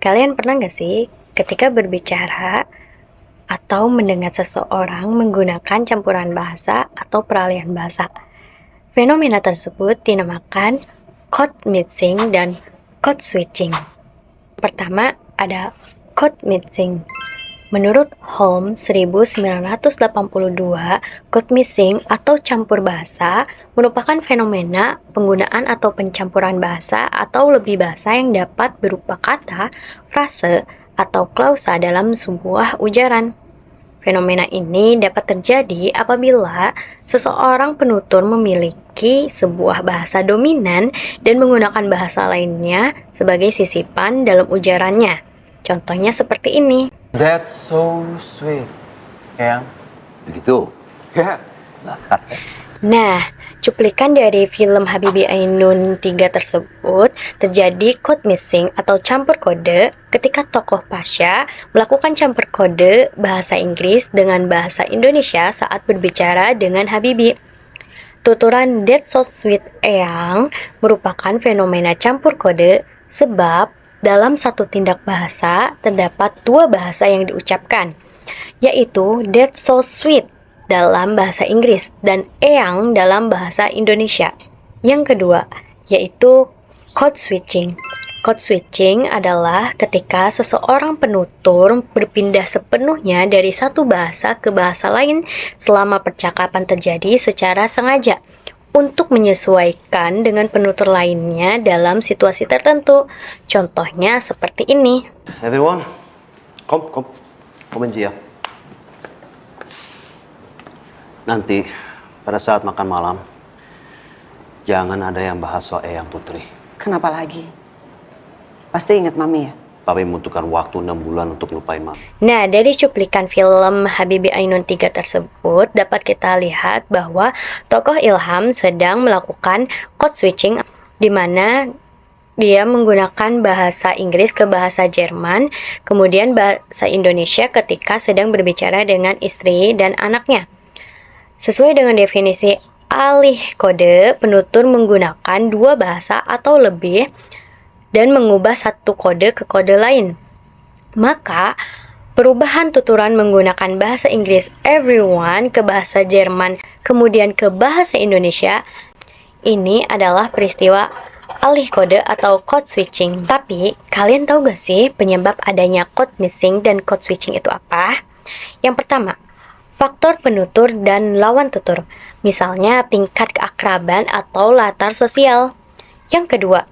Kalian pernah nggak sih ketika berbicara atau mendengar seseorang menggunakan campuran bahasa atau peralihan bahasa? Fenomena tersebut dinamakan code mixing dan code switching. Pertama ada code mixing. Menurut Holmes 1982, code mixing atau campur bahasa merupakan fenomena penggunaan atau pencampuran bahasa atau lebih bahasa yang dapat berupa kata, frase, atau klausa dalam sebuah ujaran. Fenomena ini dapat terjadi apabila seseorang penutur memiliki sebuah bahasa dominan dan menggunakan bahasa lainnya sebagai sisipan dalam ujarannya. Contohnya seperti ini. That's so sweet. Eyang. Begitu. Ya. Nah, cuplikan dari film Habibie Ainun 3 tersebut terjadi code mixing atau campur kode ketika tokoh Pasha melakukan campur kode bahasa Inggris dengan bahasa Indonesia saat berbicara dengan Habibie. Tuturan That's So Sweet Eyang merupakan fenomena campur kode sebab dalam satu tindak bahasa terdapat dua bahasa yang diucapkan, yaitu That's So Sweet dalam bahasa Inggris dan Eyang dalam bahasa Indonesia. Yang kedua, yaitu code switching. Code switching adalah ketika seseorang penutur berpindah sepenuhnya dari satu bahasa ke bahasa lain selama percakapan terjadi secara sengaja untuk menyesuaikan dengan penutur lainnya dalam situasi tertentu. Contohnya seperti ini. Everyone, kom ya. Nanti pada saat makan malam, jangan ada yang bahas soal Eyang Putri. Kenapa lagi? Pasti ingat Mami ya? Papi membutuhkan waktu 6 bulan untuk lupain Mami. Nah, dari cuplikan film Habibie Ainun 3 tersebut dapat kita lihat bahwa tokoh Ilham sedang melakukan code switching di mana dia menggunakan bahasa Inggris ke bahasa Jerman, kemudian bahasa Indonesia ketika sedang berbicara dengan istri dan anaknya. Sesuai dengan definisi alih kode, penutur menggunakan dua bahasa atau lebih dan mengubah satu kode ke kode lain. Maka, perubahan tuturan menggunakan bahasa Inggris everyone ke bahasa Jerman, kemudian ke bahasa Indonesia, ini adalah peristiwa alih kode atau code switching. Tapi, kalian tahu gak sih penyebab adanya code mixing dan code switching itu apa? Yang pertama, faktor penutur dan lawan tutur, misalnya tingkat keakraban atau latar sosial. Yang kedua,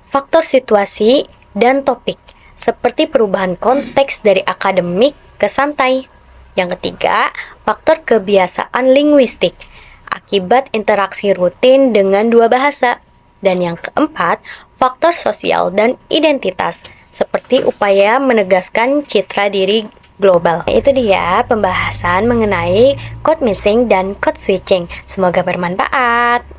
faktor situasi dan topik, seperti perubahan konteks dari akademik ke santai. Yang ketiga, faktor kebiasaan linguistik, akibat interaksi rutin dengan dua bahasa. Dan yang keempat, faktor sosial dan identitas, seperti upaya menegaskan citra diri global. Itu dia pembahasan mengenai code mixing dan code switching. Semoga bermanfaat.